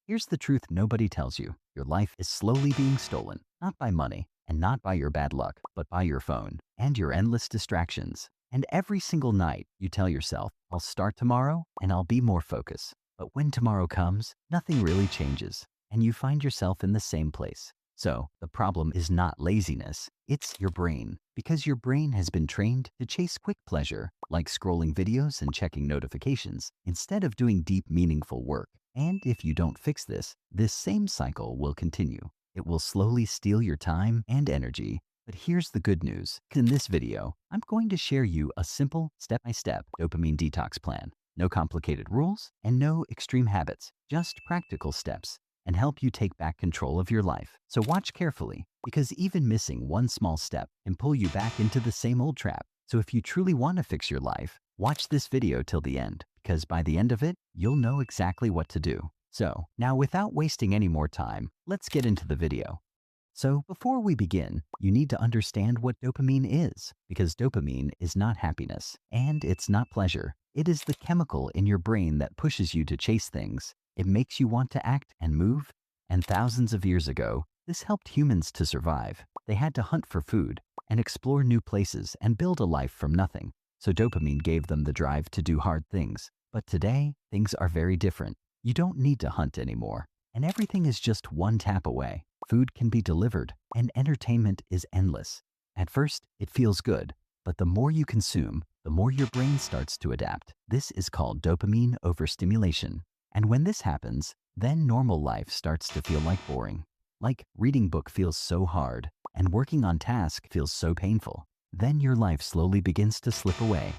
Here's the truth nobody tells you. Your life is slowly being stolen, not by money and not by your bad luck, but by your phone and your endless distractions. And every single night you tell yourself, I'll start tomorrow and I'll be more focused. But when tomorrow comes, nothing really changes and you find yourself in the same place. So the problem is not laziness, it's your brain, because your brain has been trained to chase quick pleasure, like scrolling videos and checking notifications, instead of doing deep, meaningful work. And if you don't fix this same cycle will continue. It will slowly steal your time and energy. But here's the good news. In this video, I'm going to share you a simple, step-by-step dopamine detox plan. No complicated rules and no extreme habits, just practical steps, and help you take back control of your life. So watch carefully, because even missing one small step can pull you back into the same old trap. So if you truly want to fix your life, watch this video till the end, because by the end of it, you'll know exactly what to do. So now, without wasting any more time, let's get into the video. So before we begin, you need to understand what dopamine is, because dopamine is not happiness and it's not pleasure. It is the chemical in your brain that pushes you to chase things. It makes you want to act and move. And thousands of years ago, this helped humans to survive. They had to hunt for food and explore new places and build a life from nothing. So dopamine gave them the drive to do hard things. But today, things are very different. You don't need to hunt anymore, and everything is just one tap away. Food can be delivered, and entertainment is endless. At first, it feels good, but the more you consume, the more your brain starts to adapt. This is called dopamine overstimulation. And when this happens, then normal life starts to feel like boring. Like reading book feels so hard, and working on task feels so painful. Then your life slowly begins to slip away.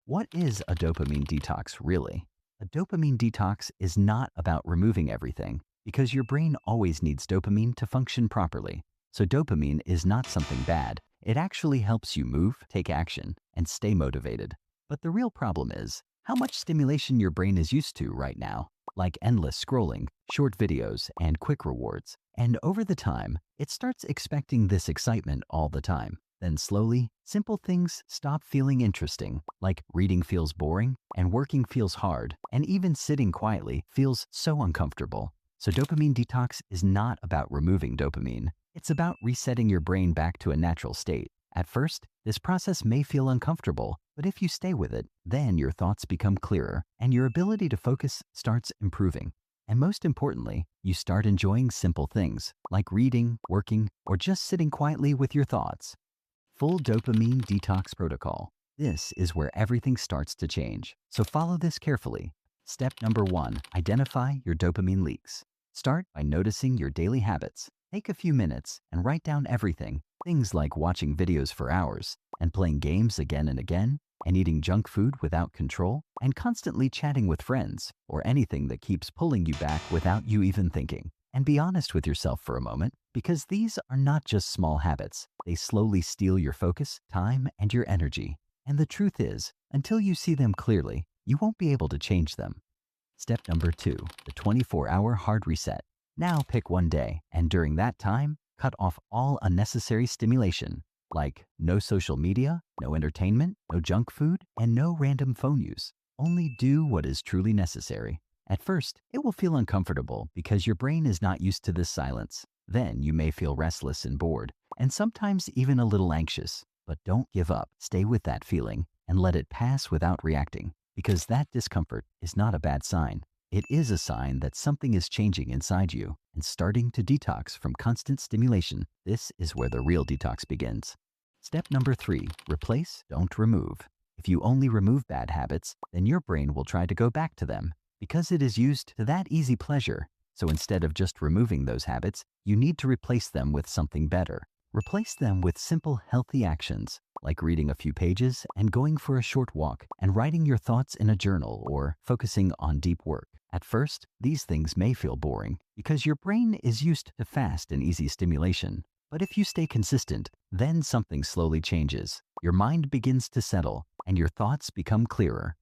What is a dopamine detox really? A dopamine detox is not about removing everything, because your brain always needs dopamine to function properly. So dopamine is not something bad. It actually helps you move, take action, and stay motivated. But the real problem is how much stimulation your brain is used to right now, like endless scrolling, short videos, and quick rewards. And over the time, it starts expecting this excitement all the time. Then slowly, simple things stop feeling interesting, like reading feels boring, and working feels hard, and even sitting quietly feels so uncomfortable. So dopamine detox is not about removing dopamine. It's about resetting your brain back to a natural state. At first, this process may feel uncomfortable, but if you stay with it, then your thoughts become clearer and your ability to focus starts improving. And most importantly, you start enjoying simple things like reading, working, or just sitting quietly with your thoughts. Full dopamine detox protocol. This is where everything starts to change. So follow this carefully. Step number 1, identify your dopamine leaks. Start by noticing your daily habits. Take a few minutes and write down everything. Things like watching videos for hours and playing games again and again, and eating junk food without control, and constantly chatting with friends, or anything that keeps pulling you back without you even thinking. And be honest with yourself for a moment, because these are not just small habits. They slowly steal your focus, time, and your energy. And the truth is, until you see them clearly, you won't be able to change them. Step number 2, the 24-hour hard reset. Now pick one day, and during that time, cut off all unnecessary stimulation, like no social media, no entertainment, no junk food, and no random phone use. Only do what is truly necessary. At first, it will feel uncomfortable because your brain is not used to this silence. Then you may feel restless and bored, and sometimes even a little anxious. But don't give up. Stay with that feeling and let it pass without reacting, because that discomfort is not a bad sign. It is a sign that something is changing inside you and starting to detox from constant stimulation. This is where the real detox begins. Step number 3, replace, don't remove. If you only remove bad habits, then your brain will try to go back to them because it is used to that easy pleasure. So instead of just removing those habits, you need to replace them with something better. Replace them with simple, healthy actions, like reading a few pages and going for a short walk and writing your thoughts in a journal or focusing on deep work. At first, these things may feel boring because your brain is used to fast and easy stimulation. But if you stay consistent, then something slowly changes. Your mind begins to settle and your thoughts become clearer.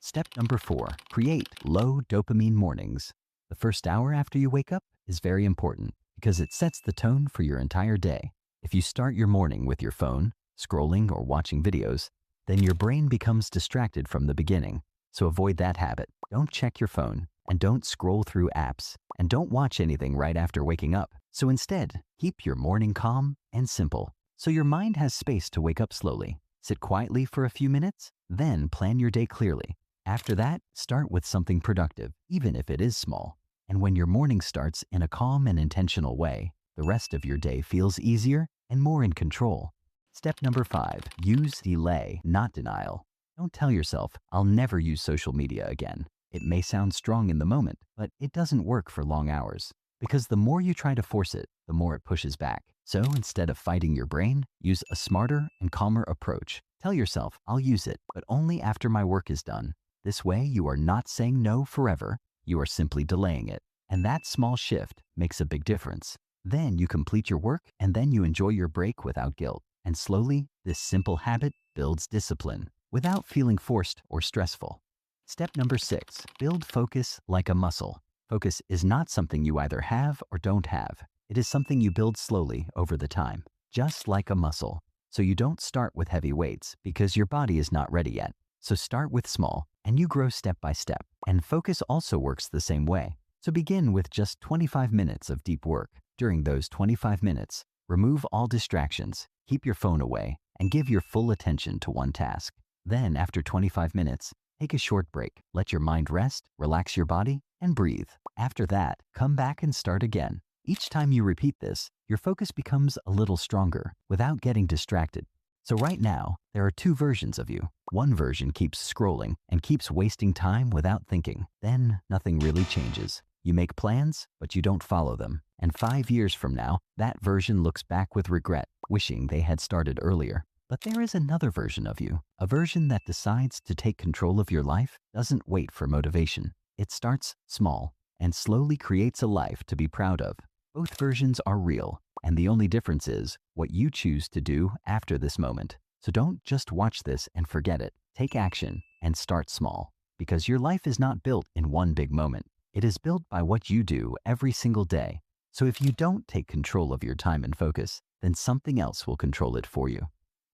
Step number 4, create low dopamine mornings. The first hour after you wake up is very important because it sets the tone for your entire day. If you start your morning with your phone, scrolling or watching videos, then your brain becomes distracted from the beginning. So avoid that habit. Don't check your phone And don't scroll through apps. And don't watch anything right after waking up. So instead, keep your morning calm and simple, so your mind has space to wake up slowly. Sit quietly for a few minutes, then plan your day clearly. After that, start with something productive, even if it is small. And when your morning starts in a calm and intentional way, the rest of your day feels easier and more in control. Step number 5, use delay, not denial. Don't tell yourself, I'll never use social media again. It may sound strong in the moment, but it doesn't work for long hours. Because the more you try to force it, the more it pushes back. So instead of fighting your brain, use a smarter and calmer approach. Tell yourself, I'll use it, but only after my work is done. This way, you are not saying no forever, you are simply delaying it. And that small shift makes a big difference. Then you complete your work, and then you enjoy your break without guilt. And slowly, this simple habit builds discipline without feeling forced or stressful. Step number 6, build focus like a muscle. Focus is not something you either have or don't have. It is something you build slowly over the time, just like a muscle. So you don't start with heavy weights because your body is not ready yet. So start with small, and you grow step by step. And focus also works the same way. So begin with just 25 minutes of deep work. During those 25 minutes, remove all distractions, keep your phone away, and give your full attention to one task. Then, after 25 minutes, take a short break. Let your mind rest, relax your body, and breathe. After that, come back and start again. Each time you repeat this, your focus becomes a little stronger without getting distracted. So right now, there are 2 versions of you. One version keeps scrolling and keeps wasting time without thinking. Then nothing really changes. You make plans, but you don't follow them. And 5 years from now, that version looks back with regret, wishing they had started earlier. But there is another version of you, a version that decides to take control of your life, doesn't wait for motivation. It starts small and slowly creates a life to be proud of. Both versions are real, and the only difference is what you choose to do after this moment. So don't just watch this and forget it. Take action and start small, because your life is not built in one big moment. It is built by what you do every single day. So if you don't take control of your time and focus, then something else will control it for you.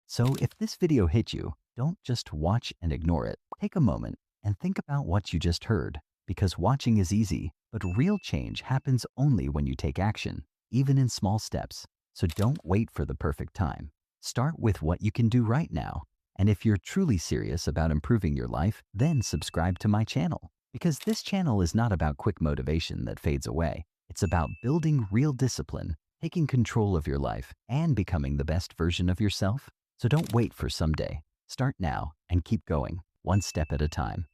So if this video hit you, don't just watch and ignore it. Take a moment and think about what you just heard, because watching is easy, but real change happens only when you take action, even in small steps. So don't wait for the perfect time. Start with what you can do right now. And if you're truly serious about improving your life, then subscribe to my channel. Because this channel is not about quick motivation that fades away. It's about building real discipline, taking control of your life, and becoming the best version of yourself. So don't wait for someday. Start now and keep going, one step at a time.